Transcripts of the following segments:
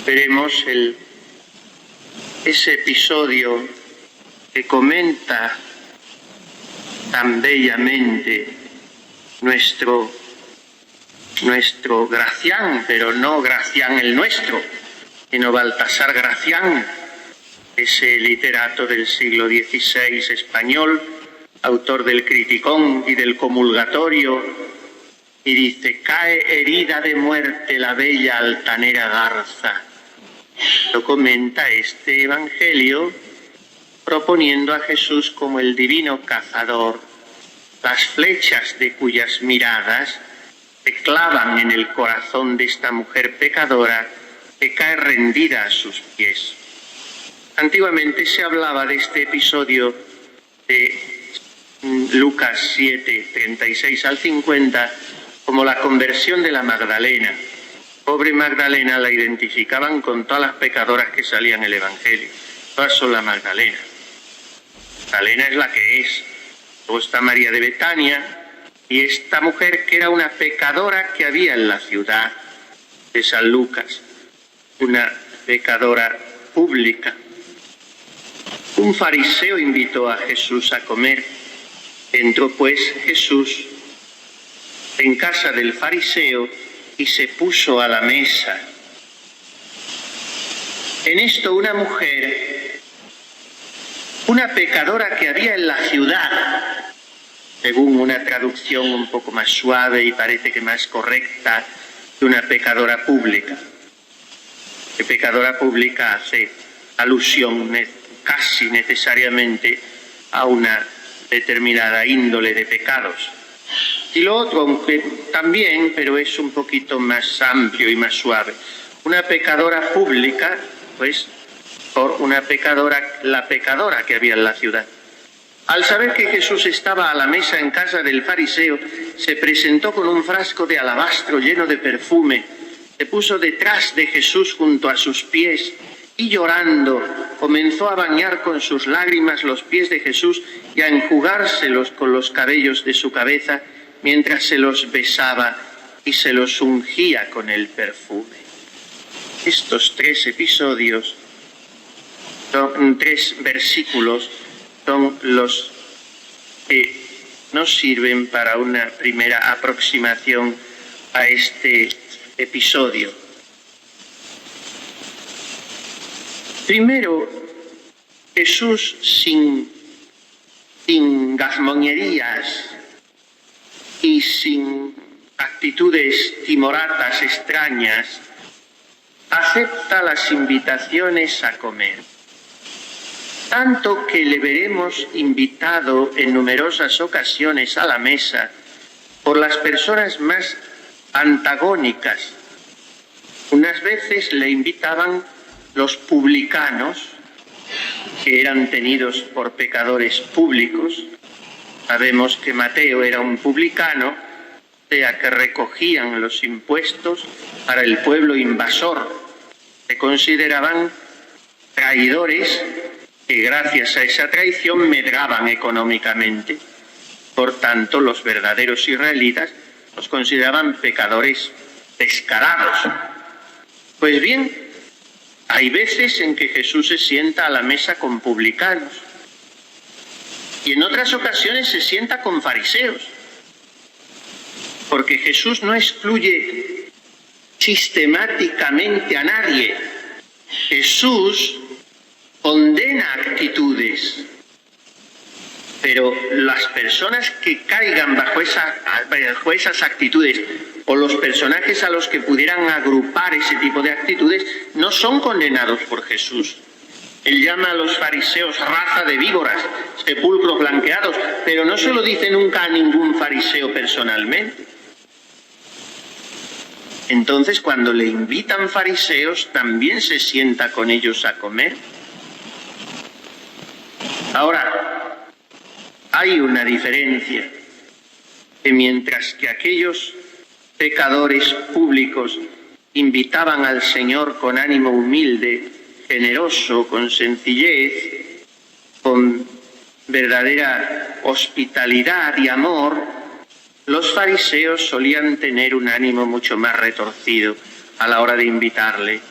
veremos ese episodio que comenta tan bellamente nuestro Gracián, pero no Gracián el nuestro, sino Baltasar Gracián, ese literato del siglo XVI español, autor del Criticón y del Comulgatorio, y dice: cae herida de muerte la bella altanera garza. Lo comenta este evangelio proponiendo a Jesús como el divino cazador, las flechas de cuyas miradas se clavan en el corazón de esta mujer pecadora que cae rendida a sus pies. Antiguamente se hablaba de este episodio de Lucas 7, 36 al 50, como la conversión de la Magdalena. Pobre Magdalena la identificaban con todas las pecadoras que salían en el Evangelio. Todas son la Magdalena. Magdalena es la que es. Luego está María de Betania y esta mujer que era una pecadora que había en la ciudad de San Lucas. Una pecadora pública. Un fariseo invitó a Jesús a comer. Entró pues Jesús en casa del fariseo y se puso a la mesa. En esto una mujer, una pecadora que había en la ciudad, según una traducción un poco más suave y parece que más correcta, que una pecadora pública. Que pecadora pública hace alusión casi necesariamente a una determinada índole de pecados. Y lo otro, aunque también, pero es un poquito más amplio y más suave. Una pecadora pública, pues, por una pecadora, la pecadora que había en la ciudad. Al saber que Jesús estaba a la mesa en casa del fariseo, se presentó con un frasco de alabastro lleno de perfume, se puso detrás de Jesús junto a sus pies y llorando comenzó a bañar con sus lágrimas los pies de Jesús y a enjugárselos con los cabellos de su cabeza mientras se los besaba y se los ungía con el perfume. Estos tres episodios, tres versículos, son los que nos sirven para una primera aproximación a este episodio. Primero, Jesús sin gazmoñerías y sin actitudes timoratas extrañas, acepta las invitaciones a comer. Tanto que le veremos invitado en numerosas ocasiones a la mesa por las personas más antagónicas. Unas veces le invitaban los publicanos, que eran tenidos por pecadores públicos. Sabemos que Mateo era un publicano, o sea que recogían los impuestos para el pueblo invasor. Se consideraban traidores que gracias a esa traición medraban económicamente. Por tanto, los verdaderos israelitas los consideraban pecadores descarados. Pues bien, hay veces en que Jesús se sienta a la mesa con publicanos y en otras ocasiones se sienta con fariseos, porque Jesús no excluye sistemáticamente a nadie. Jesús condena actitudes, pero las personas que caigan bajo esas actitudes o los personajes a los que pudieran agrupar ese tipo de actitudes no son condenados por Jesús. Él llama a los fariseos raza de víboras, sepulcros blanqueados, pero no se lo dice nunca a ningún fariseo personalmente. Entonces, cuando le invitan fariseos, también se sienta con ellos a comer. Ahora, hay una diferencia, que mientras que aquellos pecadores públicos invitaban al Señor con ánimo humilde, generoso, con sencillez, con verdadera hospitalidad y amor, los fariseos solían tener un ánimo mucho más retorcido a la hora de invitarle.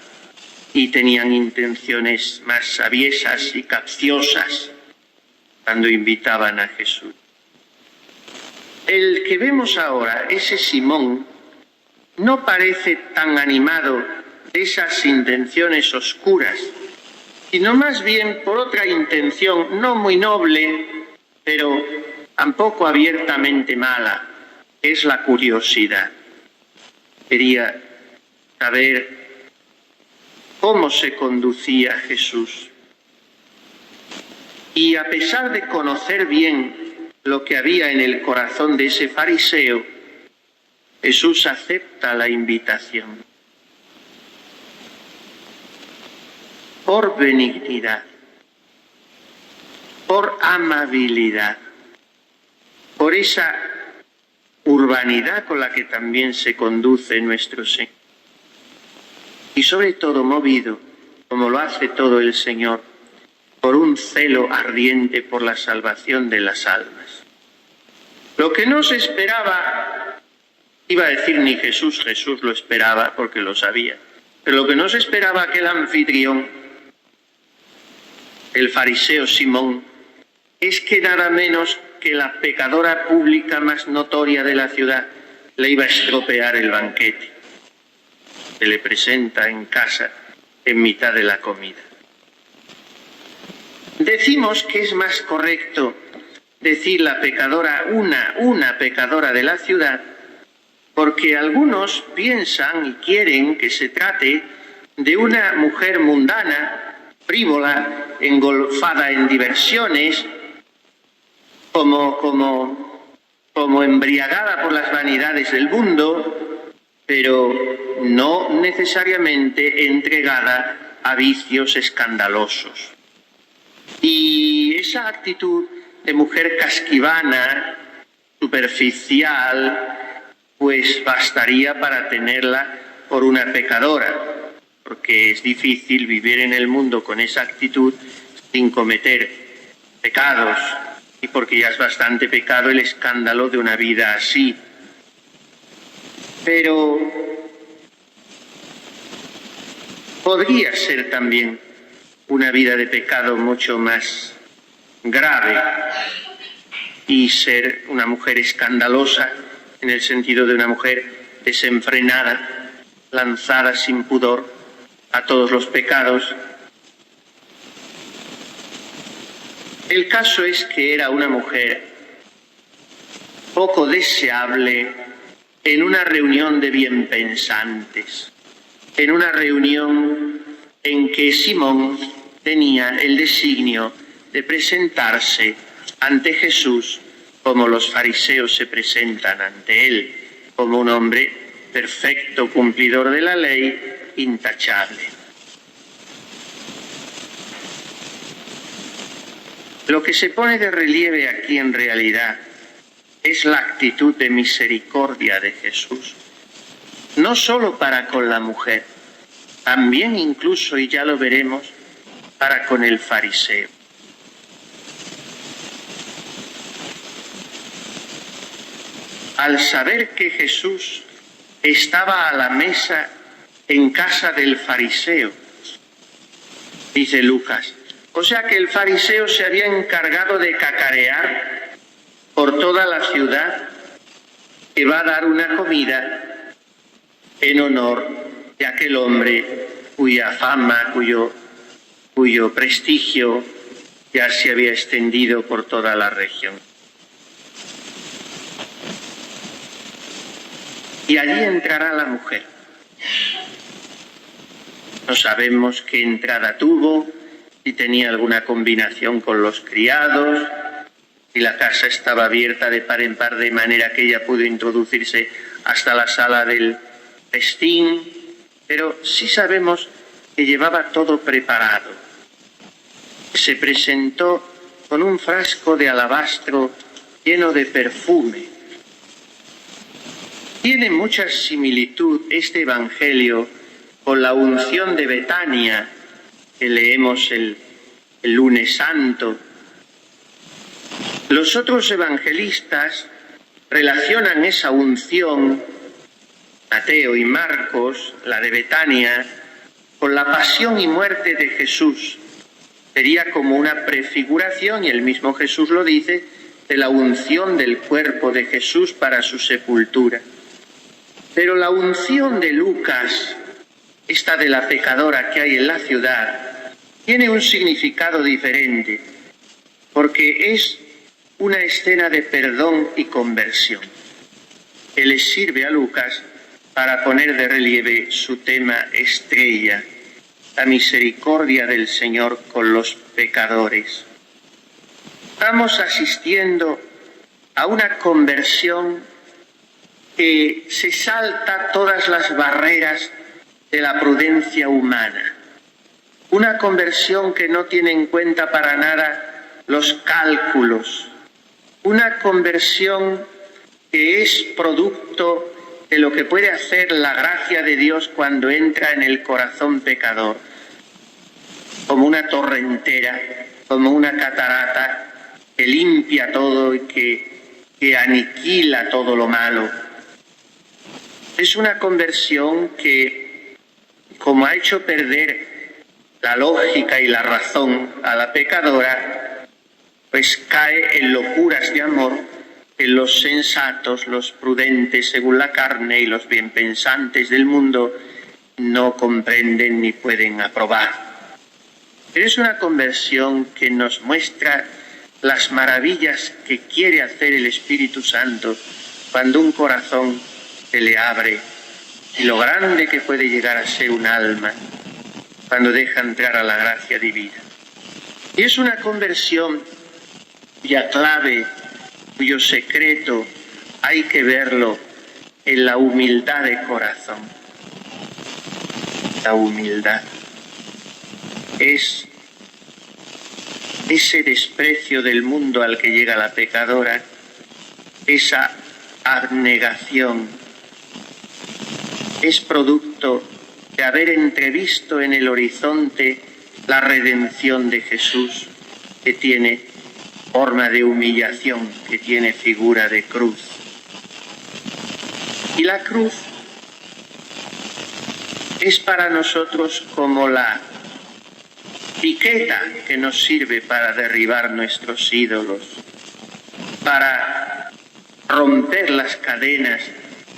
y tenían intenciones más aviesas y capciosas cuando invitaban a Jesús. El que vemos ahora, ese Simón, no parece tan animado de esas intenciones oscuras, sino más bien por otra intención no muy noble, pero tampoco abiertamente mala, que es la curiosidad. Quería saber cómo se conducía Jesús. Y a pesar de conocer bien lo que había en el corazón de ese fariseo, Jesús acepta la invitación. Por benignidad, por amabilidad, por esa urbanidad con la que también se conduce nuestro Señor. Y sobre todo movido, como lo hace todo el Señor, por un celo ardiente por la salvación de las almas. Lo que no se esperaba, iba a decir ni Jesús, Jesús lo esperaba porque lo sabía, pero lo que no se esperaba aquel anfitrión, el fariseo Simón, es que nada menos que la pecadora pública más notoria de la ciudad le iba a estropear el banquete. Se le presenta en casa en mitad de la comida. Decimos que es más correcto decir la pecadora, una pecadora de la ciudad, porque algunos piensan y quieren que se trate de una mujer mundana, frívola, engolfada en diversiones, como embriagada por las vanidades del mundo, pero no necesariamente entregada a vicios escandalosos. Y esa actitud de mujer casquivana, superficial, pues bastaría para tenerla por una pecadora, porque es difícil vivir en el mundo con esa actitud sin cometer pecados, y porque ya es bastante pecado el escándalo de una vida así. Pero podría ser también una vida de pecado mucho más grave y ser una mujer escandalosa en el sentido de una mujer desenfrenada, lanzada sin pudor a todos los pecados. El caso es que era una mujer poco deseable en una reunión de bienpensantes, en una reunión en que Simón tenía el designio de presentarse ante Jesús como los fariseos se presentan ante él, como un hombre perfecto, cumplidor de la ley, intachable. Lo que se pone de relieve aquí en realidad es la actitud de misericordia de Jesús, no solo para con la mujer, también incluso, y ya lo veremos, para con el fariseo. Al saber que Jesús estaba a la mesa en casa del fariseo, dice Lucas, o sea que el fariseo se había encargado de cacarear por toda la ciudad que va a dar una comida en honor de aquel hombre cuya fama, cuyo prestigio ya se había extendido por toda la región. Y allí entrará la mujer. No sabemos qué entrada tuvo, si tenía alguna combinación con los criados, si la casa estaba abierta de par en par de manera que ella pudo introducirse hasta la sala del festín, pero sí sabemos que llevaba todo preparado. Se presentó con un frasco de alabastro lleno de perfume. Tiene mucha similitud este evangelio con la unción de Betania que leemos el lunes santo. Los otros evangelistas relacionan esa unción, Mateo y Marcos, la de Betania, con la pasión y muerte de Jesús. Sería como una prefiguración, y el mismo Jesús lo dice, de la unción del cuerpo de Jesús para su sepultura. Pero la unción de Lucas, esta de la pecadora que hay en la ciudad, tiene un significado diferente, porque es una escena de perdón y conversión, que le sirve a Lucas para poner de relieve su tema estrella, la misericordia del Señor con los pecadores. Estamos asistiendo a una conversión que se salta todas las barreras de la prudencia humana. Una conversión que no tiene en cuenta para nada los cálculos. Una conversión que es producto de lo que puede hacer la gracia de Dios cuando entra en el corazón pecador, como una torrentera, como una catarata que limpia todo y que aniquila todo lo malo. Es una conversión que, como ha hecho perder la lógica y la razón a la pecadora, pues cae en locuras de amor que los sensatos, los prudentes según la carne y los bienpensantes del mundo no comprenden ni pueden aprobar. Pero es una conversión que nos muestra las maravillas que quiere hacer el Espíritu Santo cuando un corazón se le abre y lo grande que puede llegar a ser un alma cuando deja entrar a la gracia divina. Y es una conversión cuya clave, cuyo secreto hay que verlo en la humildad de corazón. La humildad es ese desprecio del mundo al que llega la pecadora, esa abnegación, es producto de haber entrevisto en el horizonte la redención de Jesús, que tiene forma de humillación, que tiene figura de cruz. Y la cruz es para nosotros como la piqueta que nos sirve para derribar nuestros ídolos, para romper las cadenas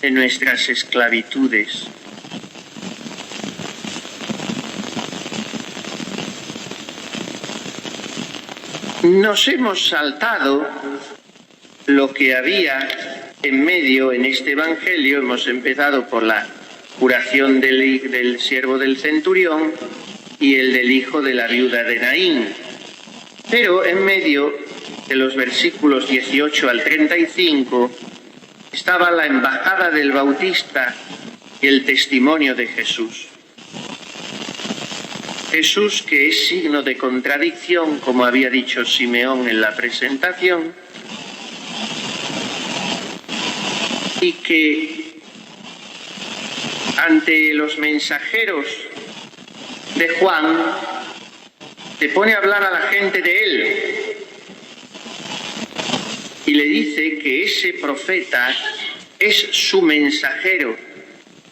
de nuestras esclavitudes. Nos hemos saltado lo que había en medio en este Evangelio. Hemos empezado por la curación del siervo del centurión y el del hijo de la viuda de Naín. Pero en medio de los versículos 18 al 35 estaba la embajada del Bautista y el testimonio de Jesús. Jesús, que es signo de contradicción, como había dicho Simeón en la presentación, y que ante los mensajeros de Juan se pone a hablar a la gente de él y le dice que ese profeta es su mensajero.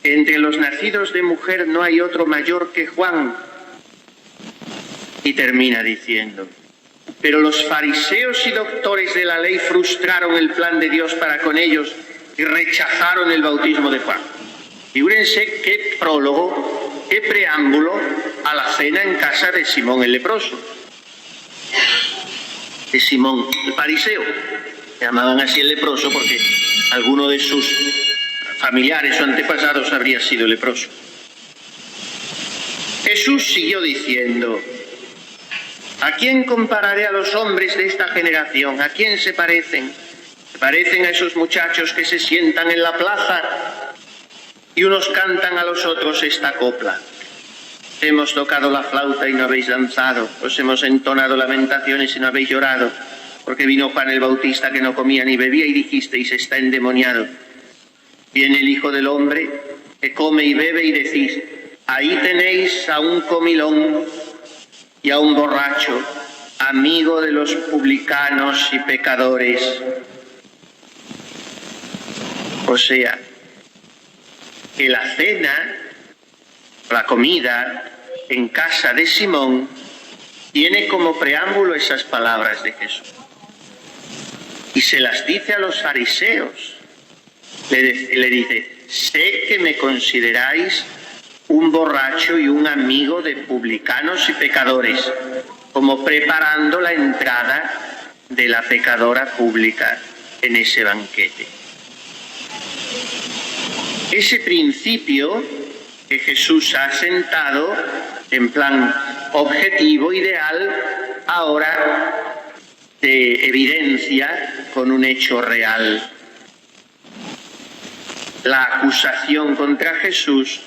Entre los nacidos de mujer no hay otro mayor que Juan. Y termina diciendo: pero los fariseos y doctores de la ley frustraron el plan de Dios para con ellos y rechazaron el bautismo de Juan. Figúrense qué prólogo, qué preámbulo a la cena en casa de Simón el leproso. De Simón el fariseo. Llamaban así el leproso porque alguno de sus familiares o antepasados habría sido leproso. Jesús siguió diciendo: ¿a quién compararé a los hombres de esta generación? ¿A quién se parecen? Se parecen a esos muchachos que se sientan en la plaza y unos cantan a los otros esta copla. Hemos tocado la flauta y no habéis danzado, os hemos entonado lamentaciones y no habéis llorado, porque vino Juan el Bautista que no comía ni bebía y dijisteis: está endemoniado. Viene el Hijo del Hombre que come y bebe y decís: ahí tenéis a un comilón y a un borracho, amigo de los publicanos y pecadores. O sea, que la cena, la comida, en casa de Simón, tiene como preámbulo esas palabras de Jesús. Y se las dice a los fariseos. Le dice, sé que me consideráis un borracho y un amigo de publicanos y pecadores, como preparando la entrada de la pecadora pública en ese banquete. Ese principio que Jesús ha sentado en plan objetivo, ideal, ahora se evidencia con un hecho real. La acusación contra Jesús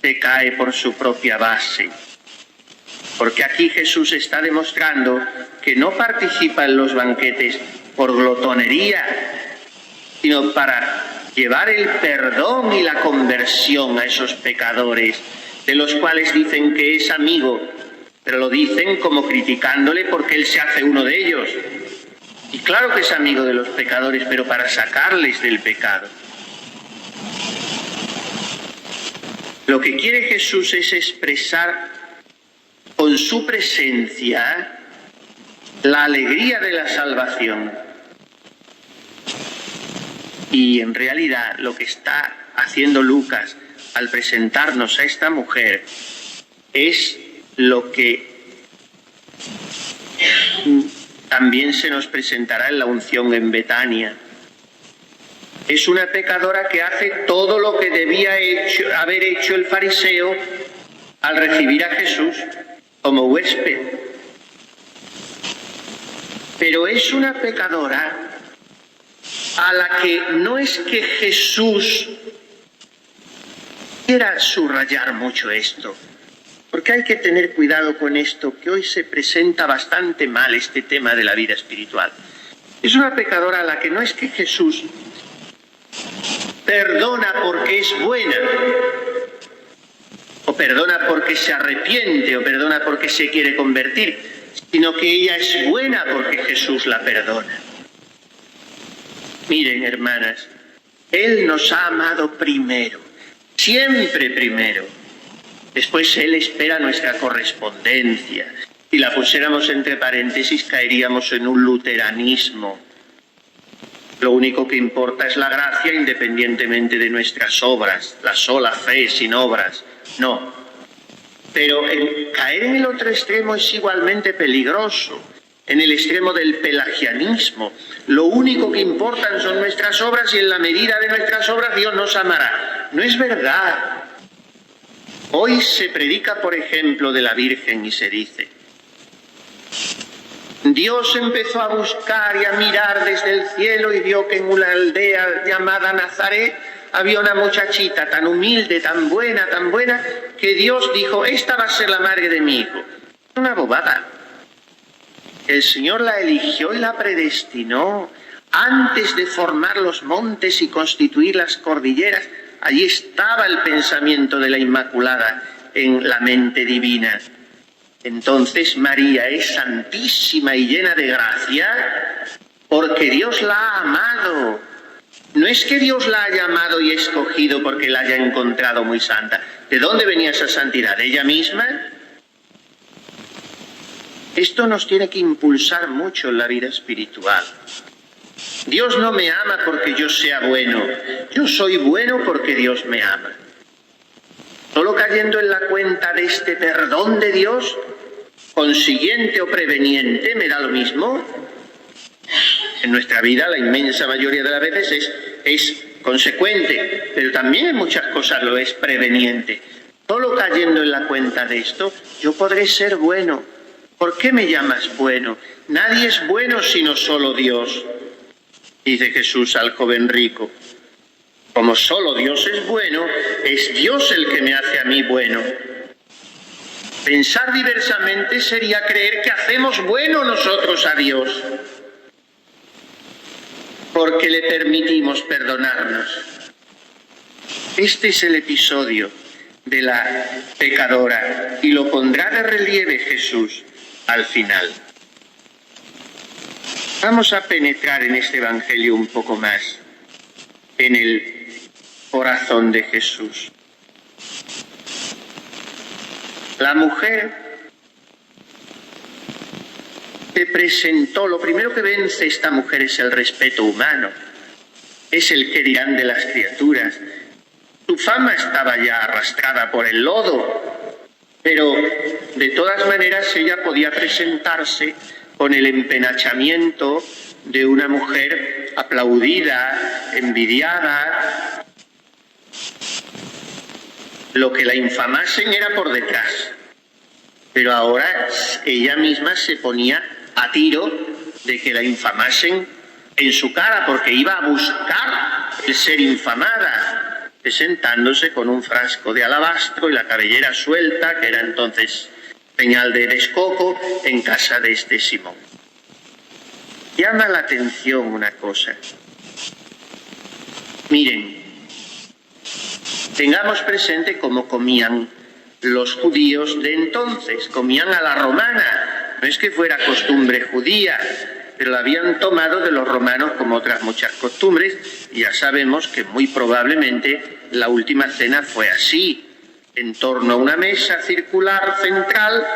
se cae por su propia base. Porque aquí Jesús está demostrando que no participa en los banquetes por glotonería, sino para llevar el perdón y la conversión a esos pecadores, de los cuales dicen que es amigo, pero lo dicen como criticándole porque él se hace uno de ellos. Y claro que es amigo de los pecadores, pero para sacarles del pecado. Lo que quiere Jesús es expresar con su presencia la alegría de la salvación. Y en realidad lo que está haciendo Lucas al presentarnos a esta mujer es lo que también se nos presentará en la unción en Betania. Es una pecadora que hace todo lo que debía haber hecho el fariseo al recibir a Jesús como huésped. Pero es una pecadora a la que no es que Jesús quiera subrayar mucho esto, porque hay que tener cuidado con esto, que hoy se presenta bastante mal este tema de la vida espiritual. Es una pecadora a la que no es que Jesús perdona porque es buena, o perdona porque se arrepiente, o perdona porque se quiere convertir, sino que ella es buena porque Jesús la perdona. Miren, hermanas, Él nos ha amado primero, siempre primero. Después Él espera nuestra correspondencia. Si la pusiéramos entre paréntesis, caeríamos en un luteranismo. Lo único que importa es la gracia independientemente de nuestras obras, la sola fe sin obras. No. Pero caer en el otro extremo es igualmente peligroso. En el extremo del pelagianismo. Lo único que importan son nuestras obras y en la medida de nuestras obras Dios nos amará. No es verdad. Hoy se predica, por ejemplo, de la Virgen y se dice: Dios empezó a buscar y a mirar desde el cielo y vio que en una aldea llamada Nazaret había una muchachita tan humilde, tan buena, que Dios dijo, esta va a ser la madre de mi hijo. Es una bobada. El Señor la eligió y la predestinó antes de formar los montes y constituir las cordilleras. Allí estaba el pensamiento de la Inmaculada en la mente divina. Entonces María es santísima y llena de gracia porque Dios la ha amado. No es que Dios la haya amado y escogido porque la haya encontrado muy santa. ¿De dónde venía esa santidad? ¿De ella misma? Esto nos tiene que impulsar mucho en la vida espiritual. Dios no me ama porque yo sea bueno. Yo soy bueno porque Dios me ama. Solo cayendo en la cuenta de este perdón de Dios, consiguiente o preveniente, me da lo mismo. En nuestra vida la inmensa mayoría de las veces es consecuente, pero también en muchas cosas lo es preveniente. Solo cayendo en la cuenta de esto, yo podré ser bueno. ¿Por qué me llamas bueno? Nadie es bueno sino solo Dios, dice Jesús al joven rico. Como solo Dios es bueno, es Dios el que me hace a mí bueno. Pensar diversamente sería creer que hacemos bueno nosotros a Dios, porque le permitimos perdonarnos. Este es el episodio de la pecadora y lo pondrá de relieve Jesús al final. Vamos a penetrar en este evangelio un poco más, en el corazón de Jesús. La mujer se presentó, lo primero que vence esta mujer es el respeto humano, es el que dirán de las criaturas. Su fama estaba ya arrastrada por el lodo, pero de todas maneras ella podía presentarse con el empenachamiento de una mujer aplaudida, envidiada. Lo que la infamasen era por detrás, pero ahora ella misma se ponía a tiro de que la infamasen en su cara, porque iba a buscar el ser infamada, presentándose con un frasco de alabastro y la cabellera suelta, que era entonces señal de descoco, en casa de este Simón. Llama la atención una cosa. Miren, tengamos presente cómo comían los judíos de entonces, comían a la romana, no es que fuera costumbre judía, pero la habían tomado de los romanos como otras muchas costumbres, y ya sabemos que muy probablemente la última cena fue así, en torno a una mesa circular central,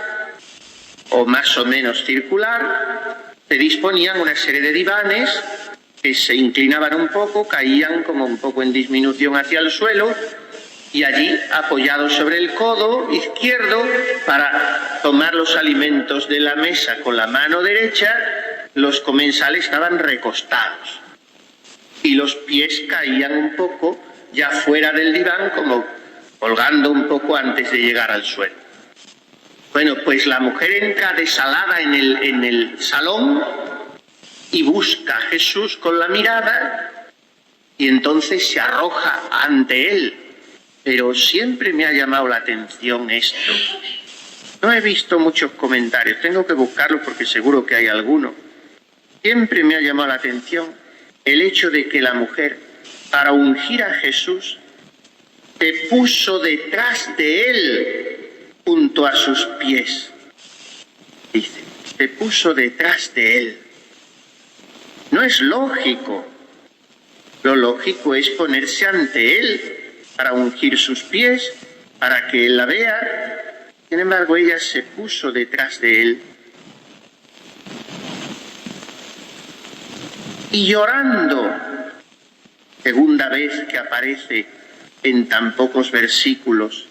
o más o menos circular, se disponían una serie de divanes que se inclinaban un poco, caían como un poco en disminución hacia el suelo, y allí, apoyados sobre el codo izquierdo, para tomar los alimentos de la mesa con la mano derecha, los comensales estaban recostados. Y los pies caían un poco ya fuera del diván, como colgando un poco antes de llegar al suelo. Bueno, pues la mujer entra desalada en el salón y busca a Jesús con la mirada, y entonces se arroja ante él. Pero siempre me ha llamado la atención esto. No he visto muchos comentarios, tengo que buscarlos porque seguro que hay alguno. Siempre me ha llamado la atención el hecho de que la mujer, para ungir a Jesús, se puso detrás de él, junto a sus pies. Dice, se puso detrás de él. No es lógico. Lo lógico es ponerse ante él, para ungir sus pies, para que él la vea. Sin embargo, ella se puso detrás de él. Y llorando, segunda vez que aparece en tan pocos versículos,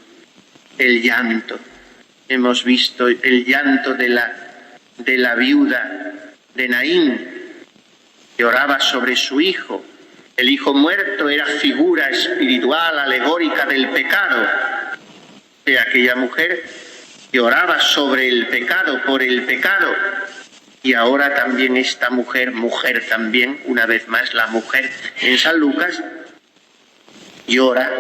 el llanto. Hemos visto el llanto de la viuda de Naín, que oraba sobre su hijo. El hijo muerto era figura espiritual, alegórica del pecado. De aquella mujer que oraba sobre el pecado, por el pecado. Y ahora también esta mujer también, una vez más la mujer en San Lucas, llora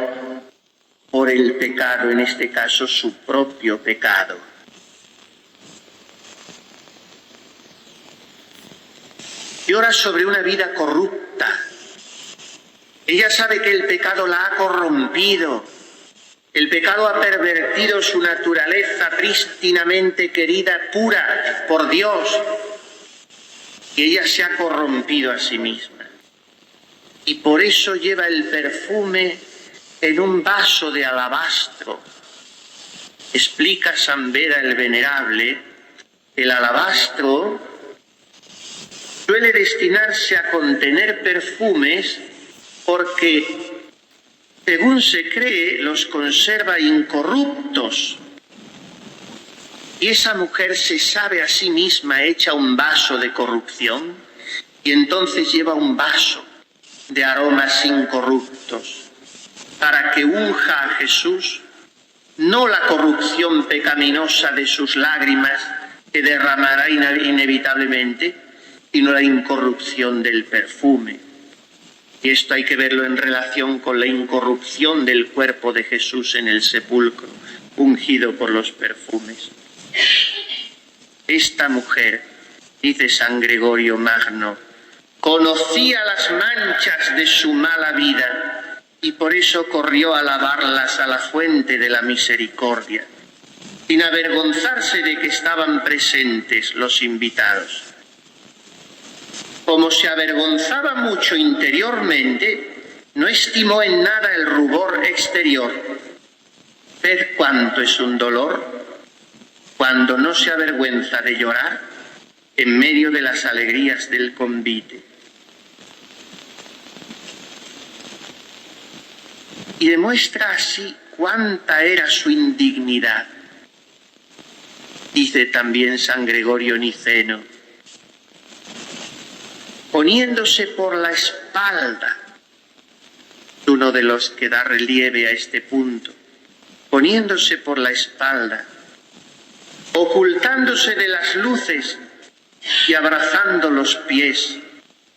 por el pecado, en este caso su propio pecado. Llora sobre una vida corrupta. Ella sabe que el pecado la ha corrompido. El pecado ha pervertido su naturaleza prístinamente querida, pura por Dios. Y ella se ha corrompido a sí misma. Y por eso lleva el perfume en un vaso de alabastro. Explica San Beda el Venerable, el alabastro suele destinarse a contener perfumes porque, según se cree, los conserva incorruptos. Y esa mujer se sabe a sí misma hecha un vaso de corrupción, y entonces lleva un vaso de aromas incorruptos, para que unja a Jesús, no la corrupción pecaminosa de sus lágrimas que derramará inevitablemente, sino la incorrupción del perfume. Y esto hay que verlo en relación con la incorrupción del cuerpo de Jesús en el sepulcro, ungido por los perfumes. Esta mujer, dice San Gregorio Magno, conocía las manchas de su mala vida y por eso corrió a lavarlas a la fuente de la misericordia, sin avergonzarse de que estaban presentes los invitados. Como se avergonzaba mucho interiormente, no estimó en nada el rubor exterior. Ved cuánto es un dolor cuando no se avergüenza de llorar en medio de las alegrías del convite. Y demuestra así cuánta era su indignidad. Dice también San Gregorio Niceno, poniéndose por la espalda, uno de los que da relieve a este punto, poniéndose por la espalda, ocultándose de las luces y abrazando los pies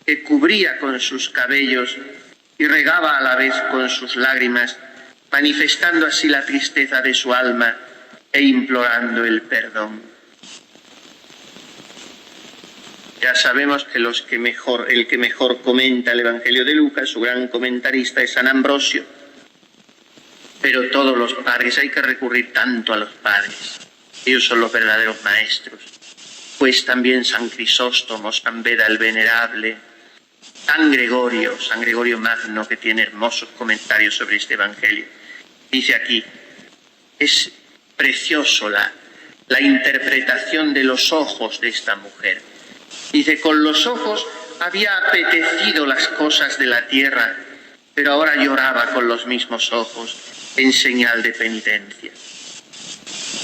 que cubría con sus cabellos y regaba a la vez con sus lágrimas, manifestando así la tristeza de su alma e implorando el perdón. Ya sabemos que el que mejor comenta el Evangelio de Lucas, su gran comentarista, es San Ambrosio. Pero todos los padres, hay que recurrir tanto a los padres. Ellos son los verdaderos maestros. Pues también San Crisóstomo, San Beda el Venerable, San Gregorio Magno, que tiene hermosos comentarios sobre este Evangelio. Dice aquí, es precioso la interpretación de los ojos de esta mujer. Dice, con los ojos había apetecido las cosas de la tierra, pero ahora lloraba con los mismos ojos en señal de penitencia.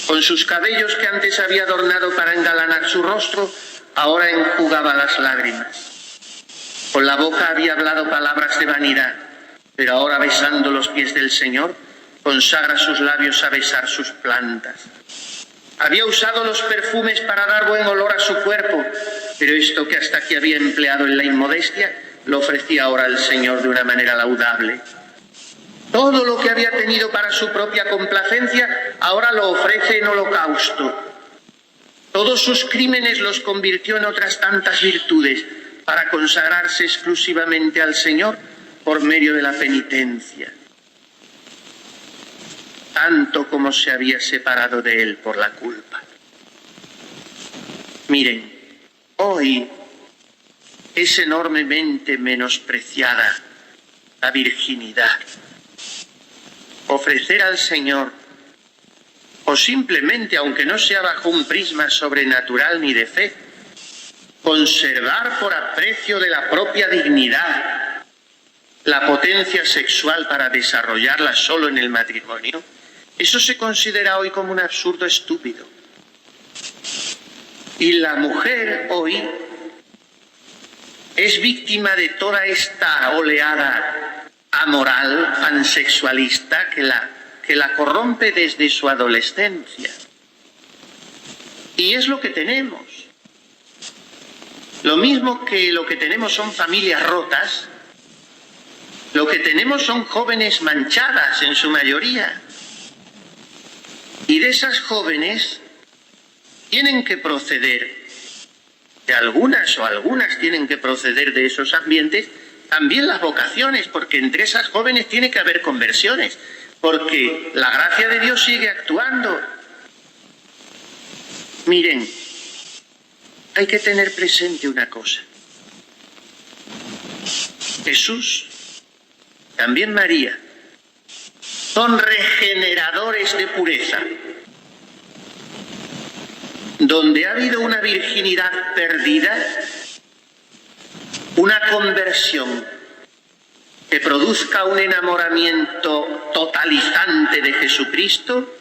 Con sus cabellos que antes había adornado para engalanar su rostro, ahora enjugaba las lágrimas. Con la boca había hablado palabras de vanidad, pero ahora besando los pies del Señor, consagra sus labios a besar sus plantas. Había usado los perfumes para dar buen olor a su cuerpo, pero esto que hasta aquí había empleado en la inmodestia, lo ofrecía ahora al Señor de una manera laudable. Todo lo que había tenido para su propia complacencia, ahora lo ofrece en holocausto. Todos sus crímenes los convirtió en otras tantas virtudes, para consagrarse exclusivamente al Señor por medio de la penitencia. Tanto como se había separado de Él por la culpa. Miren, hoy es enormemente menospreciada la virginidad. Ofrecer al Señor, o simplemente, aunque no sea bajo un prisma sobrenatural ni de fe, conservar por aprecio de la propia dignidad la potencia sexual para desarrollarla solo en el matrimonio, eso se considera hoy como un absurdo estúpido. Y la mujer hoy es víctima de toda esta oleada amoral, pansexualista, que la corrompe desde su adolescencia. Y es lo que tenemos. Lo mismo que lo que tenemos son familias rotas, lo que tenemos son jóvenes manchadas en su mayoría. Y de esas jóvenes tienen que proceder, de algunas tienen que proceder de esos ambientes, también las vocaciones, porque entre esas jóvenes tiene que haber conversiones, porque la gracia de Dios sigue actuando. Miren, hay que tener presente una cosa. Jesús, también María, son regeneradores de pureza. Donde ha habido una virginidad perdida, una conversión que produzca un enamoramiento totalizante de Jesucristo,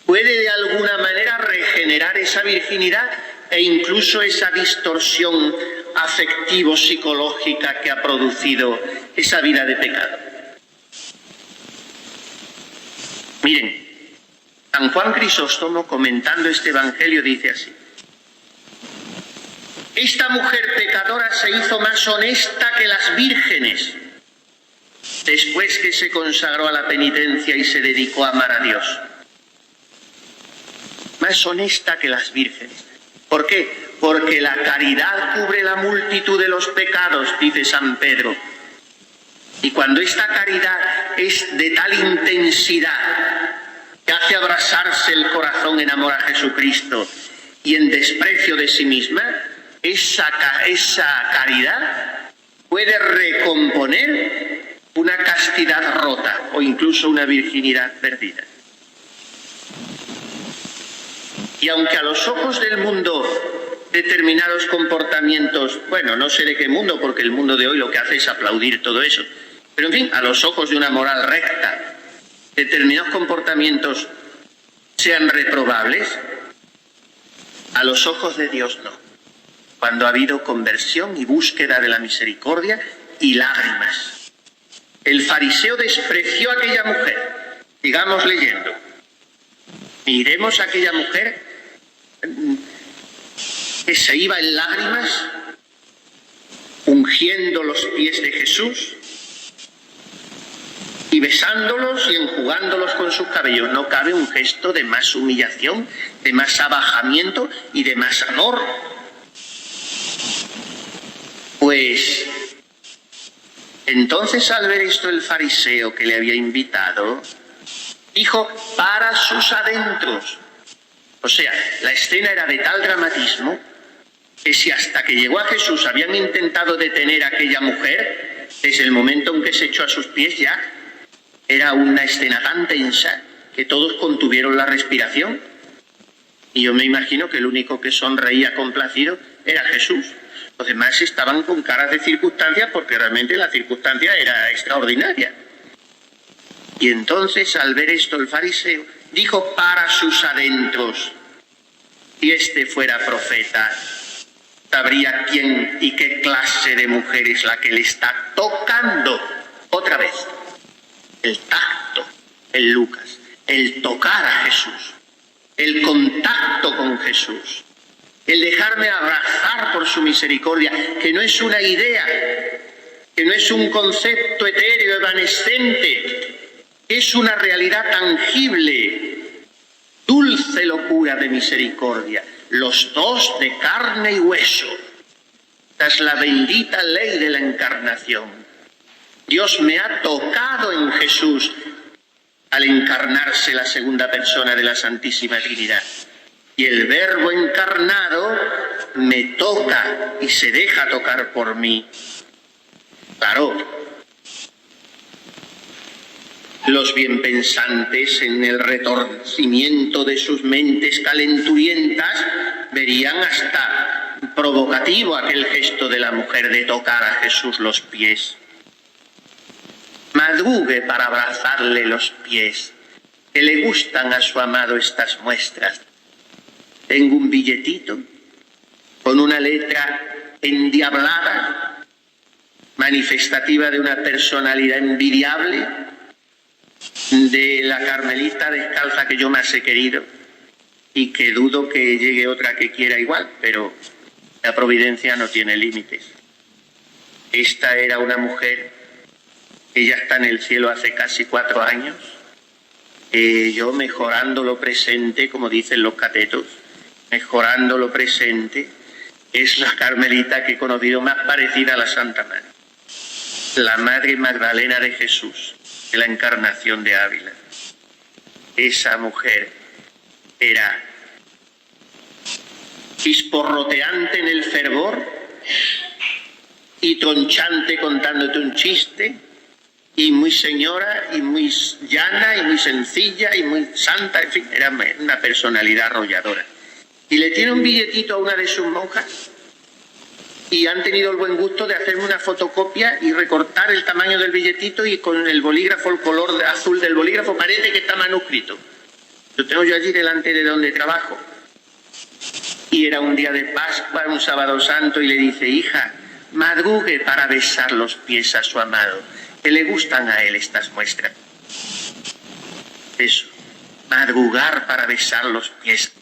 puede de alguna manera regenerar esa virginidad e incluso esa distorsión afectivo-psicológica que ha producido esa vida de pecado. Miren, San Juan Crisóstomo, comentando este Evangelio, dice así: esta mujer pecadora se hizo más honesta que las vírgenes, después que se consagró a la penitencia y se dedicó a amar a Dios. Más honesta que las vírgenes. ¿Por qué? Porque la caridad cubre la multitud de los pecados, dice San Pedro. Y cuando esta caridad es de tal intensidad que hace abrasarse el corazón en amor a Jesucristo y en desprecio de sí misma, esa caridad puede recomponer una castidad rota o incluso una virginidad perdida. Y aunque a los ojos del mundo determinados comportamientos, bueno, no sé de qué mundo, porque el mundo de hoy lo que hace es aplaudir todo eso, pero en fin, a los ojos de una moral recta, determinados comportamientos sean reprobables, a los ojos de Dios no. Cuando ha habido conversión y búsqueda de la misericordia y lágrimas. El fariseo despreció a aquella mujer. Sigamos leyendo. Miremos a aquella mujer que se iba en lágrimas, ungiendo los pies de Jesús y besándolos y enjugándolos con sus cabellos. No cabe un gesto de más humillación, de más abajamiento y de más amor. Pues entonces, al ver esto, el fariseo que le había invitado dijo: para sus adentros. O sea, la escena era de tal dramatismo que si hasta que llegó a Jesús habían intentado detener a aquella mujer, desde el momento en que se echó a sus pies ya era una escena tan tensa que todos contuvieron la respiración. Y yo me imagino que el único que sonreía complacido era Jesús. Los demás estaban con caras de circunstancia porque realmente la circunstancia era extraordinaria. Y entonces, al ver esto, el fariseo dijo para sus adentros: si este fuera profeta, sabría quién y qué clase de mujer es la que le está tocando. Otra vez, el tacto en Lucas, el tocar a Jesús, el contacto con Jesús, el dejarme abrazar por su misericordia, que no es una idea, que no es un concepto etéreo, evanescente, es una realidad tangible, dulce locura de misericordia, los dos de carne y hueso. Esta es la bendita ley de la encarnación. Dios me ha tocado en Jesús al encarnarse la segunda persona de la Santísima Trinidad. Y el Verbo encarnado me toca y se deja tocar por mí. Claro, los bienpensantes, en el retorcimiento de sus mentes calenturientas, verían hasta provocativo aquel gesto de la mujer de tocar a Jesús los pies. Madrugue para abrazarle los pies, que le gustan a su amado estas muestras. Tengo un billetito con una letra endiablada, manifestativa de una personalidad envidiable, de la carmelita descalza que yo más he querido, y que dudo que llegue otra que quiera igual, pero la providencia no tiene límites. Esta era una mujer que ya está en el cielo hace casi 4 años, yo mejorando lo presente, como dicen los catetos, mejorando lo presente, es la carmelita que he conocido más parecida a la Santa Madre, la Madre Magdalena de Jesús, de la Encarnación de Ávila. Esa mujer era chisporroteante en el fervor y tronchante contándote un chiste, y muy señora y muy llana y muy sencilla y muy santa, en fin, era una personalidad arrolladora. Y le tiene un billetito a una de sus monjas y han tenido el buen gusto de hacerme una fotocopia y recortar el tamaño del billetito, y con el bolígrafo, el color azul del bolígrafo, parece que está manuscrito. Lo tengo yo allí delante de donde trabajo. Y era un día de Pascua, un sábado santo, y le dice: hija, madrugue para besar los pies a su amado, que le gustan a él estas muestras. Eso, madrugar para besar los pies.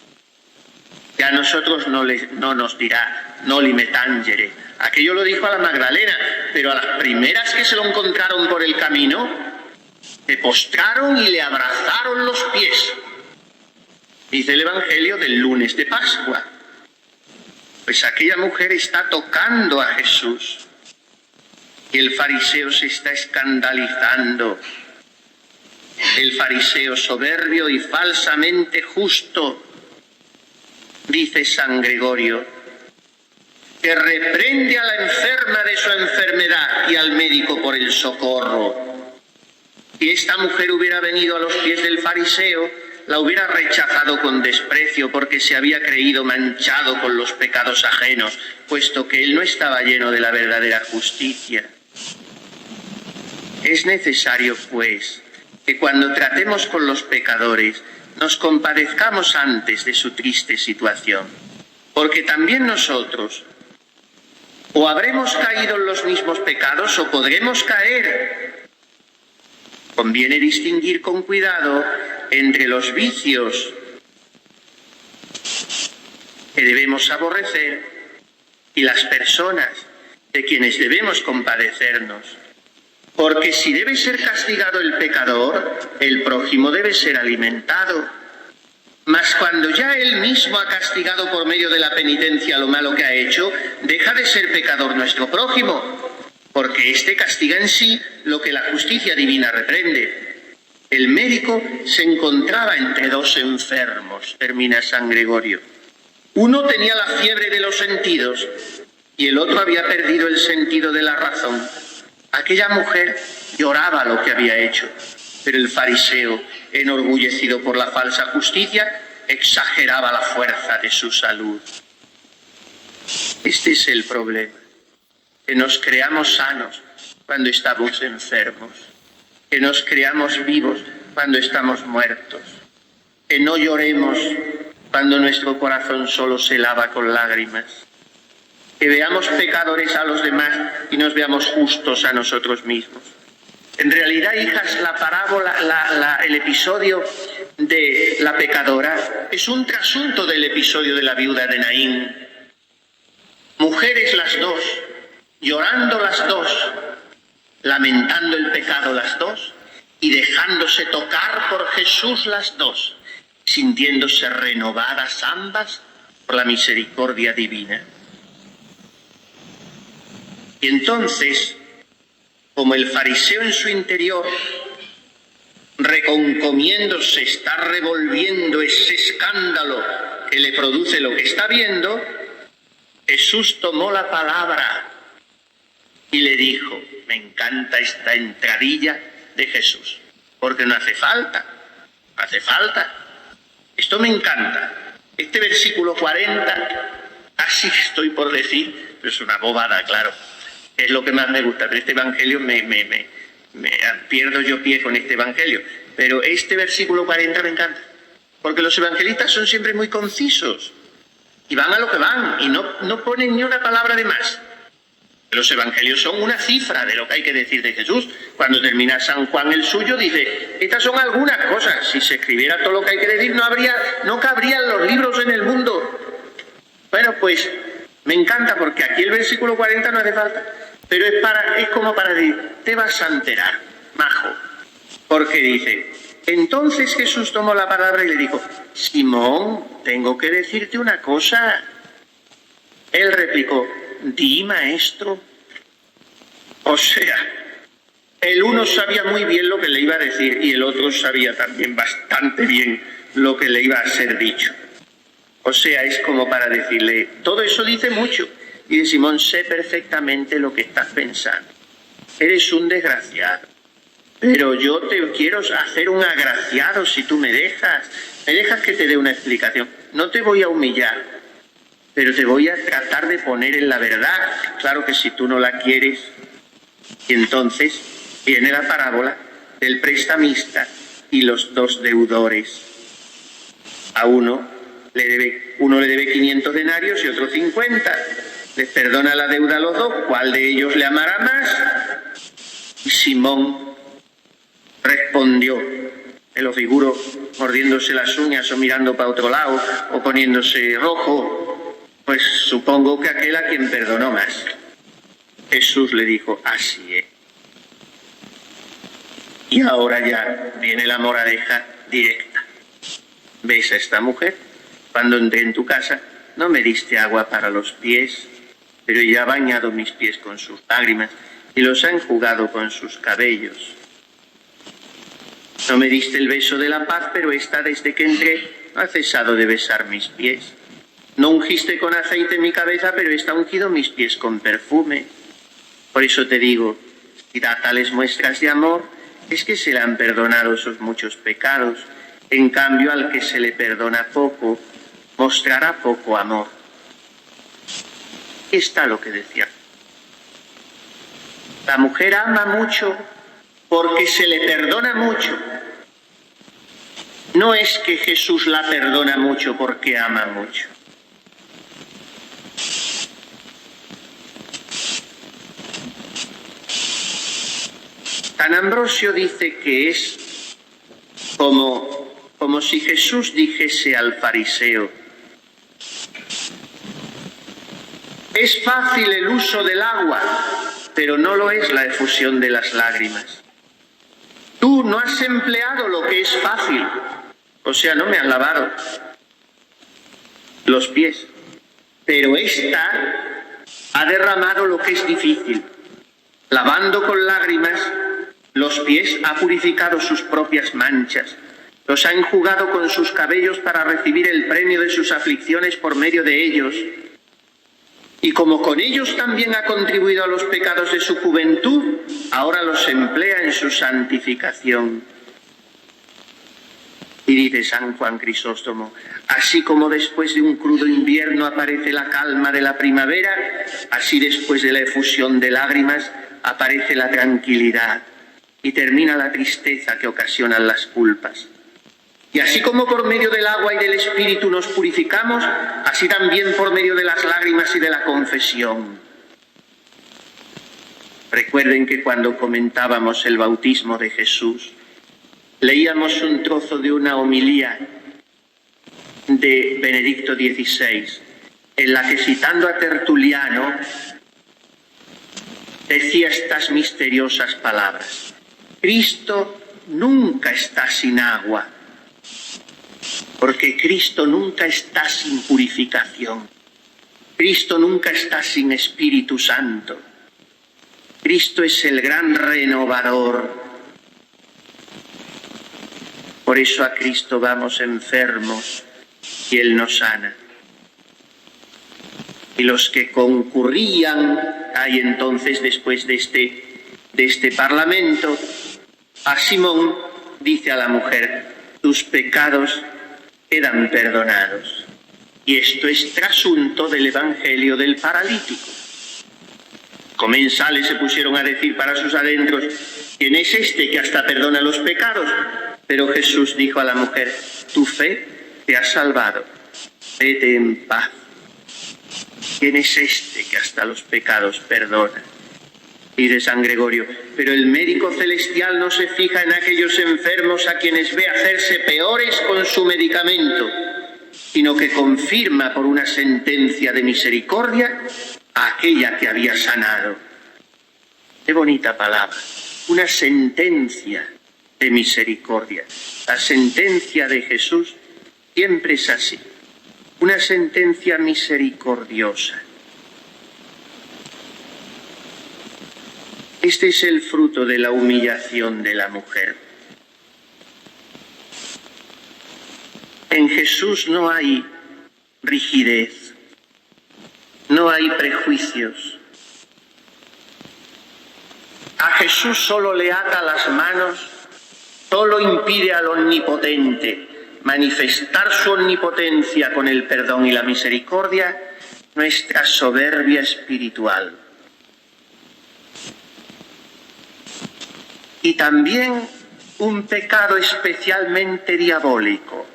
Que a nosotros no nos dirá, no li me tangere. Aquello lo dijo a la Magdalena, pero a las primeras que se lo encontraron por el camino, se postraron y le abrazaron los pies. Dice el Evangelio del lunes de Pascua. Pues aquella mujer está tocando a Jesús. Y el fariseo se está escandalizando. El fariseo soberbio y falsamente justo, dice San Gregorio, que reprende a la enferma de su enfermedad y al médico por el socorro. Si esta mujer hubiera venido a los pies del fariseo, la hubiera rechazado con desprecio porque se había creído manchado con los pecados ajenos, puesto que él no estaba lleno de la verdadera justicia. Es necesario, pues, que cuando tratemos con los pecadores, nos compadezcamos antes de su triste situación, porque también nosotros o habremos caído en los mismos pecados o podremos caer. Conviene distinguir con cuidado entre los vicios que debemos aborrecer y las personas de quienes debemos compadecernos. Porque si debe ser castigado el pecador, el prójimo debe ser alimentado. Mas cuando ya él mismo ha castigado por medio de la penitencia lo malo que ha hecho, deja de ser pecador nuestro prójimo, porque éste castiga en sí lo que la justicia divina reprende. El médico se encontraba entre dos enfermos, termina San Gregorio. Uno tenía la fiebre de los sentidos y el otro había perdido el sentido de la razón. Aquella mujer lloraba lo que había hecho, pero el fariseo, enorgullecido por la falsa justicia, exageraba la fuerza de su salud. Este es el problema, que nos creamos sanos cuando estamos enfermos, que nos creamos vivos cuando estamos muertos, que no lloremos cuando nuestro corazón solo se lava con lágrimas, que veamos pecadores a los demás y nos veamos justos a nosotros mismos. En realidad, hijas, la parábola, el episodio de la pecadora es un trasunto del episodio de la viuda de Naín. Mujeres las dos, llorando las dos, lamentando el pecado las dos y dejándose tocar por Jesús las dos, sintiéndose renovadas ambas por la misericordia divina. Y entonces, como el fariseo en su interior, reconcomiéndose, está revolviendo ese escándalo que le produce lo que está viendo, Jesús tomó la palabra y le dijo, me encanta esta entradilla de Jesús, porque no hace falta, esto me encanta. Este versículo 40, así estoy por decir, pero es una bobada, claro. Es lo que más me gusta, pero este evangelio pierdo yo pie con este evangelio. Pero este versículo 40 me encanta, porque los evangelistas son siempre muy concisos y van a lo que van y no ponen ni una palabra de más. Los evangelios son una cifra de lo que hay que decir de Jesús. Cuando termina San Juan el suyo, dice, estas son algunas cosas. Si se escribiera todo lo que hay que decir, no cabrían los libros en el mundo. Bueno, pues me encanta porque aquí el versículo 40 no hace falta, pero es como para decir, te vas a enterar, majo. Porque dice, entonces Jesús tomó la palabra y le dijo, Simón, tengo que decirte una cosa. Él replicó, di, maestro. O sea, el uno sabía muy bien lo que le iba a decir y el otro sabía también bastante bien lo que le iba a ser dicho. O sea, es como para decirle, todo eso dice mucho. Y de Simón, sé perfectamente lo que estás pensando. Eres un desgraciado. Pero yo te quiero hacer un agraciado si tú me dejas. Me dejas que te dé una explicación. No te voy a humillar, pero te voy a tratar de poner en la verdad. Claro que si tú no la quieres. Y entonces viene la parábola del prestamista y los dos deudores. A uno le debe 500 denarios y otro 50. Les perdona la deuda a los dos. ¿Cuál de ellos le amará más? Y Simón respondió, me lo figuro mordiéndose las uñas o mirando para otro lado o poniéndose rojo, pues supongo que aquel a quien perdonó más. Jesús le dijo, así es. Y ahora ya viene la moraleja directa. ¿Ves a esta mujer? Cuando entré en tu casa no me diste agua para los pies, pero ella ha bañado mis pies con sus lágrimas y los ha enjugado con sus cabellos. No me diste el beso de la paz, pero esta desde que entré no ha cesado de besar mis pies. No ungiste con aceite mi cabeza, pero esta ha ungido mis pies con perfume. Por eso te digo, si da tales muestras de amor, es que se le han perdonado sus muchos pecados. En cambio, al que se le perdona poco, mostrará poco amor. Aquí está lo que decía. La mujer ama mucho porque se le perdona mucho. No es que Jesús la perdona mucho porque ama mucho. San Ambrosio dice que es como si Jesús dijese al fariseo: es fácil el uso del agua, pero no lo es la efusión de las lágrimas. Tú no has empleado lo que es fácil, o sea, no me has lavado los pies, pero ésta ha derramado lo que es difícil. Lavando con lágrimas los pies, ha purificado sus propias manchas, los ha enjugado con sus cabellos para recibir el premio de sus aflicciones por medio de ellos. Y como con ellos también ha contribuido a los pecados de su juventud, ahora los emplea en su santificación. Y dice San Juan Crisóstomo: así como después de un crudo invierno aparece la calma de la primavera, así después de la efusión de lágrimas aparece la tranquilidad y termina la tristeza que ocasionan las culpas. Y así como por medio del agua y del Espíritu nos purificamos, así también por medio de las lágrimas y de la confesión. Recuerden que cuando comentábamos el bautismo de Jesús, leíamos un trozo de una homilía de Benedicto XVI, en la que, citando a Tertuliano, decía estas misteriosas palabras: Cristo nunca está sin agua, porque Cristo nunca está sin purificación. Cristo nunca está sin Espíritu Santo. Cristo es el gran renovador. Por eso a Cristo vamos enfermos y Él nos sana. Y los que concurrían, hay entonces después de este parlamento, a Simón dice a la mujer: tus pecados quedan perdonados. Y esto es trasunto del evangelio del paralítico. Comensales se pusieron a decir para sus adentros: ¿quién es este que hasta perdona los pecados? Pero Jesús dijo a la mujer: tu fe te ha salvado, vete en paz. ¿Quién es este que hasta los pecados perdona? Dice San Gregorio: pero el médico celestial no se fija en aquellos enfermos a quienes ve hacerse peores con su medicamento, sino que confirma por una sentencia de misericordia a aquella que había sanado. Qué bonita palabra, una sentencia de misericordia. La sentencia de Jesús siempre es así, una sentencia misericordiosa. Este es el fruto de la humillación de la mujer. En Jesús no hay rigidez, no hay prejuicios. A Jesús solo le ata las manos, solo impide al Omnipotente manifestar su omnipotencia con el perdón y la misericordia, nuestra soberbia espiritual. Y también un pecado especialmente diabólico,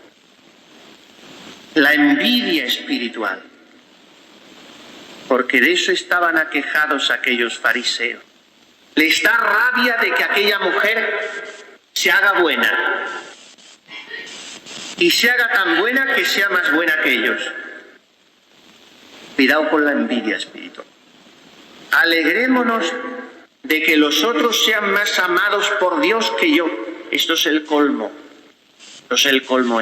la envidia espiritual, porque de eso estaban aquejados aquellos fariseos. Les da rabia de que aquella mujer se haga buena, y se haga tan buena que sea más buena que ellos. Cuidado con la envidia espiritual. Alegrémonos de que los otros sean más amados por Dios que yo. Esto es el colmo. Esto es el colmo,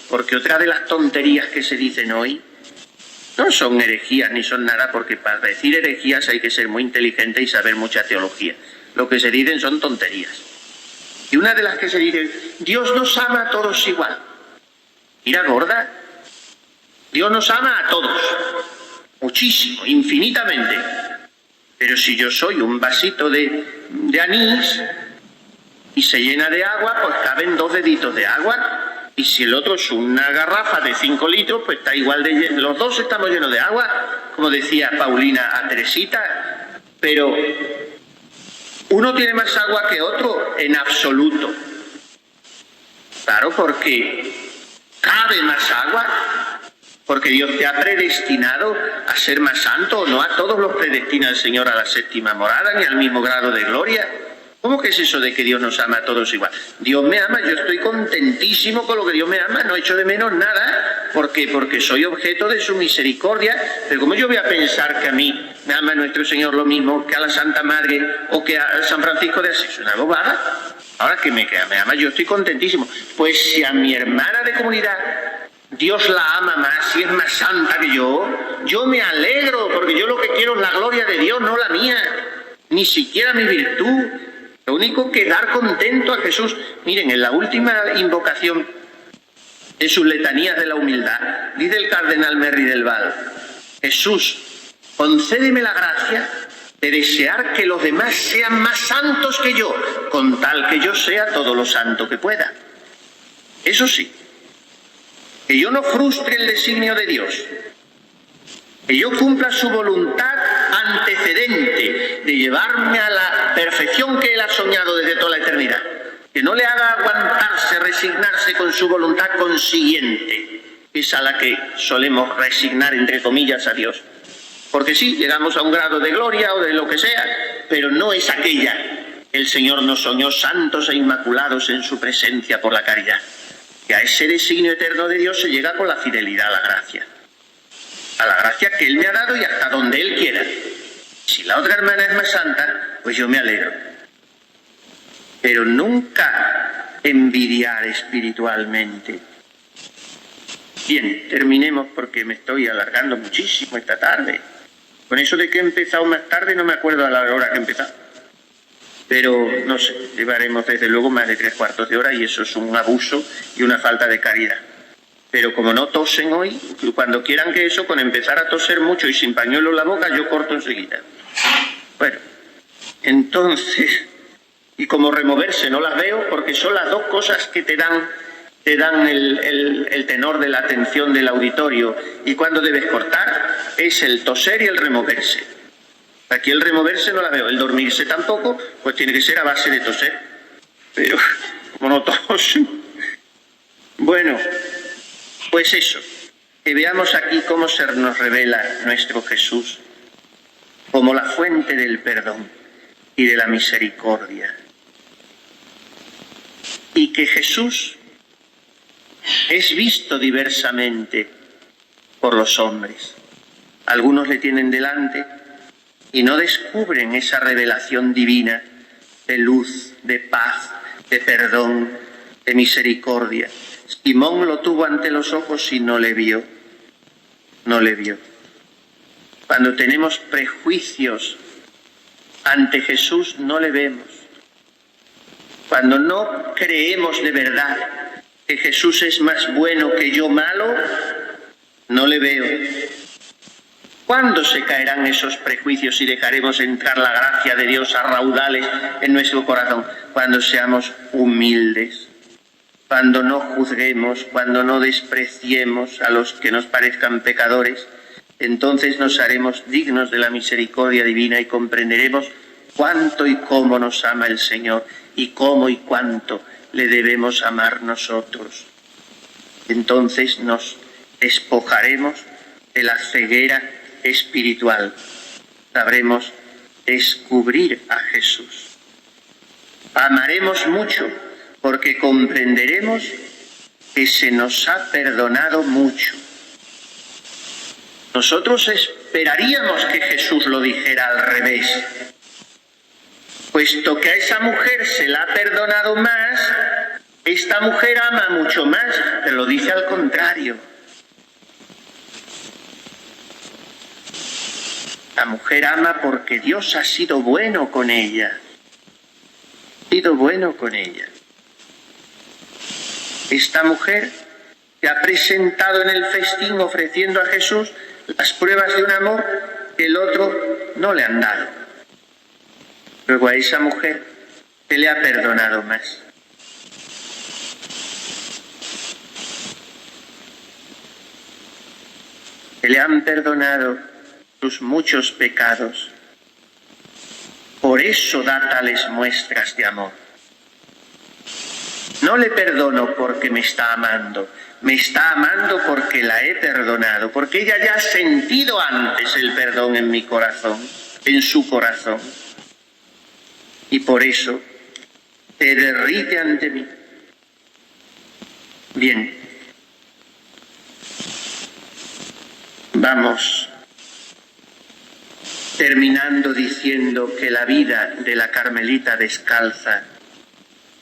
porque otra de las tonterías que se dicen hoy no son herejías ni son nada, porque para decir herejías hay que ser muy inteligente y saber mucha teología. Lo que se dicen son tonterías. Y una de las que se dice: Dios nos ama a todos igual. Mira, gorda, Dios nos ama a todos, muchísimo, infinitamente. Pero si yo soy un vasito de anís y se llena de agua, pues caben 2 deditos de agua. Y si el otro es una garrafa de 5 litros, pues está igual de lleno. Los dos estamos llenos de agua, como decía Paulina a Teresita, pero uno tiene más agua que otro en absoluto. Claro, porque cabe más agua, porque Dios te ha predestinado a ser más santo. No a todos los predestina el Señor a la séptima morada, ni al mismo grado de gloria. ¿Cómo que es eso de que Dios nos ama a todos igual? Dios me ama, yo estoy contentísimo con lo que Dios me ama, no echo de menos nada, porque soy objeto de su misericordia. Pero ¿cómo yo voy a pensar que a mí me ama nuestro Señor lo mismo que a la Santa Madre o que a San Francisco de Asís? Es una bobada. Ahora que me ama, yo estoy contentísimo. Pues si a mi hermana de comunidad Dios la ama más y es más santa que yo me alegro, porque yo lo que quiero es la gloria de Dios, no la mía, ni siquiera mi virtud. Lo único que dar contento a Jesús. Miren, en la última invocación de sus letanías de la humildad, dice el cardenal Merry del Val: Jesús, concédeme la gracia de desear que los demás sean más santos que yo, con tal que yo sea todo lo santo que pueda. Eso sí, que yo no frustre el designio de Dios, que yo cumpla su voluntad antecedente de llevarme a la perfección que Él ha soñado desde toda la eternidad, que no le haga aguantarse, resignarse con su voluntad consiguiente, que es a la que solemos resignar, entre comillas, a Dios. Porque sí, llegamos a un grado de gloria o de lo que sea, pero no es aquella. El Señor nos soñó santos e inmaculados en su presencia por la caridad. Que a ese designio eterno de Dios se llega con la fidelidad a la gracia. A la gracia que Él me ha dado y hasta donde Él quiera. Si la otra hermana es más santa, pues yo me alegro. Pero nunca envidiar espiritualmente. Bien, terminemos porque me estoy alargando muchísimo esta tarde. Con eso de que he empezado más tarde no me acuerdo a la hora que he empezado. Pero no sé, llevaremos desde luego más de 3/4 de hora y eso es un abuso y una falta de caridad. Pero como no tosen hoy, cuando quieran que eso, con empezar a toser mucho y sin pañuelo en la boca, yo corto enseguida. Bueno, entonces, y como removerse no las veo, porque son las dos cosas que te dan el tenor de la atención del auditorio. Y cuando debes cortar, es el toser y el removerse. Aquí el removerse no la veo, el dormirse tampoco, pues tiene que ser a base de toser. Pero, como no tosen. Bueno, pues eso, que veamos aquí cómo se nos revela nuestro Jesús como la fuente del perdón y de la misericordia. Y que Jesús es visto diversamente por los hombres. Algunos le tienen delante y no descubren esa revelación divina de luz, de paz, de perdón, de misericordia. Simón lo tuvo ante los ojos y no le vio. No le vio. Cuando tenemos prejuicios ante Jesús, no le vemos. Cuando no creemos de verdad que Jesús es más bueno que yo malo, no le veo. ¿Cuándo se caerán esos prejuicios y dejaremos entrar la gracia de Dios a raudales en nuestro corazón? Cuando seamos humildes, cuando no juzguemos, cuando no despreciemos a los que nos parezcan pecadores, entonces nos haremos dignos de la misericordia divina y comprenderemos cuánto y cómo nos ama el Señor y cómo y cuánto le debemos amar nosotros. Entonces nos despojaremos de la ceguera espiritual. Sabremos descubrir a Jesús. Amaremos mucho porque comprenderemos que se nos ha perdonado mucho. Nosotros esperaríamos que Jesús lo dijera al revés. Puesto que a esa mujer se la ha perdonado más, esta mujer ama mucho más, pero lo dice al contrario. La mujer ama porque Dios ha sido bueno con ella. Ha sido bueno con ella. Esta mujer que ha presentado en el festín ofreciendo a Jesús las pruebas de un amor que el otro no le han dado. Luego a esa mujer se le ha perdonado más. Se le han perdonado sus muchos pecados. Por eso da tales muestras de amor. No le perdono porque me está amando porque la he perdonado, porque ella ya ha sentido antes el perdón en mi corazón, en su corazón. Y por eso se derrite ante mí. Bien, vamos terminando diciendo que la vida de la Carmelita descalza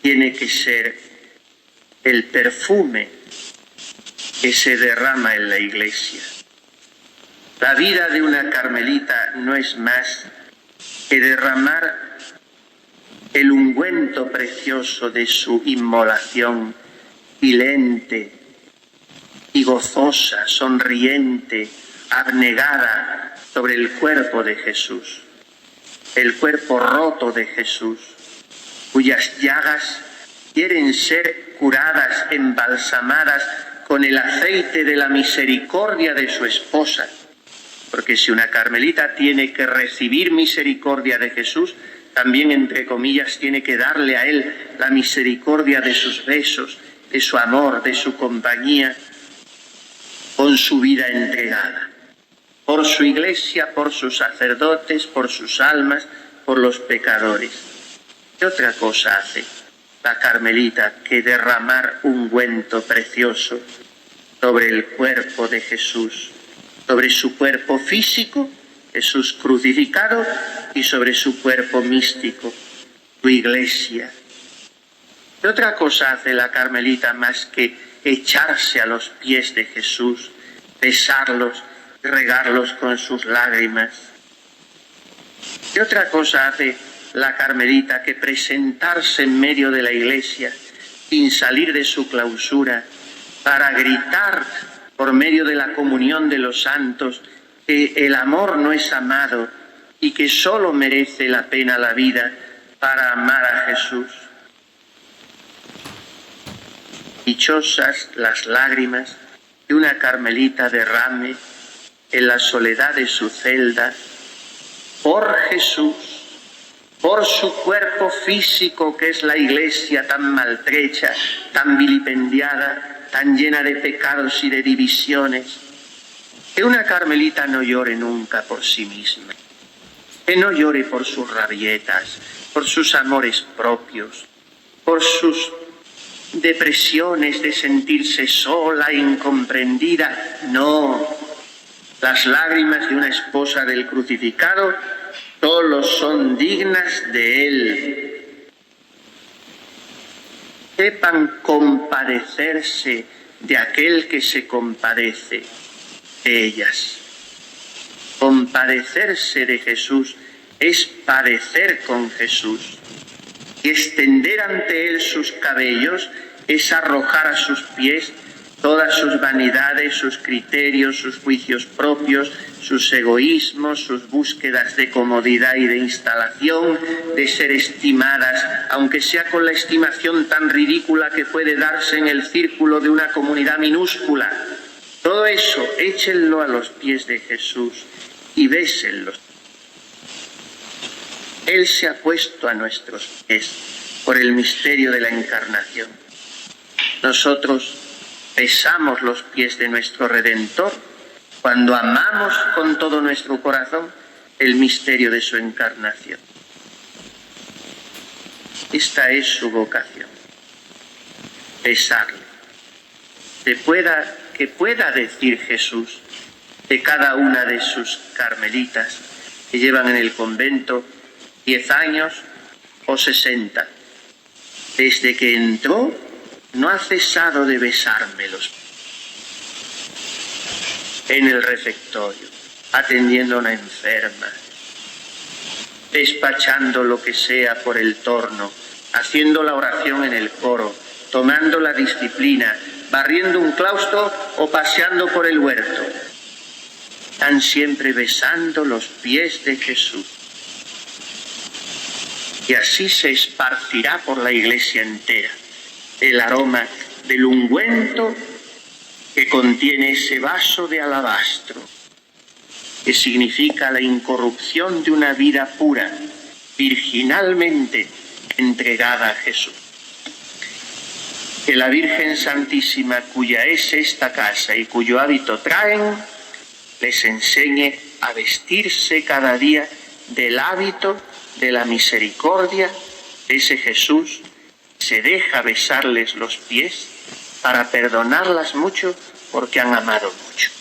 tiene que ser el perfume que se derrama en la Iglesia. La vida de una carmelita no es más que derramar el ungüento precioso de su inmolación, silente y gozosa, sonriente, abnegada sobre el cuerpo de Jesús, el cuerpo roto de Jesús, cuyas llagas quieren ser curadas, embalsamadas con el aceite de la misericordia de su esposa. Porque si una carmelita tiene que recibir misericordia de Jesús, también, entre comillas, tiene que darle a él la misericordia de sus besos, de su amor, de su compañía, con su vida entregada. Por su Iglesia, por sus sacerdotes, por sus almas, por los pecadores. ¿Qué otra cosa hace la carmelita que derramar ungüento precioso sobre el cuerpo de Jesús, sobre su cuerpo físico, Jesús crucificado, y sobre su cuerpo místico, su Iglesia? ¿Qué otra cosa hace la carmelita más que echarse a los pies de Jesús, besarlos, regarlos con sus lágrimas? ¿Qué otra cosa hace la carmelita que presentarse en medio de la Iglesia sin salir de su clausura para gritar por medio de la comunión de los santos que el amor no es amado y que solo merece la pena la vida para amar a Jesús? Dichosas las lágrimas que una carmelita derrame en la soledad de su celda por Jesús, por su cuerpo físico que es la Iglesia tan maltrecha, tan vilipendiada, tan llena de pecados y de divisiones. Que una carmelita no llore nunca por sí misma, que no llore por sus rabietas, por sus amores propios, por sus depresiones de sentirse sola, incomprendida. No, las lágrimas de una esposa del crucificado solo son dignas de él. Sepan compadecerse de aquel que se compadece de ellas. Compadecerse de Jesús es padecer con Jesús. Y extender ante él sus cabellos es arrojar a sus pies todas sus vanidades, sus criterios, sus juicios propios, sus egoísmos, sus búsquedas de comodidad y de instalación, de ser estimadas, aunque sea con la estimación tan ridícula que puede darse en el círculo de una comunidad minúscula. Todo eso, échenlo a los pies de Jesús y bésenlos. Él se ha puesto a nuestros pies por el misterio de la encarnación. Nosotros besamos los pies de nuestro Redentor cuando amamos con todo nuestro corazón el misterio de su encarnación. Esta es su vocación, besarle. Que pueda decir Jesús de cada una de sus carmelitas que llevan en el convento 10 años o 60. Desde que entró, no ha cesado de besarme los pies. En el refectorio, atendiendo a una enferma, despachando lo que sea por el torno, haciendo la oración en el coro, tomando la disciplina, barriendo un claustro o paseando por el huerto. Están siempre besando los pies de Jesús. Y así se esparcirá por la Iglesia entera el aroma del ungüento que contiene ese vaso de alabastro. que significa la incorrupción de una vida pura, virginalmente entregada a Jesús. Que la Virgen Santísima, cuya es esta casa y cuyo hábito traen, les enseñe a vestirse cada día del hábito de la misericordia de ese Jesús que se deja besarles los pies para perdonarlas mucho porque han amado mucho.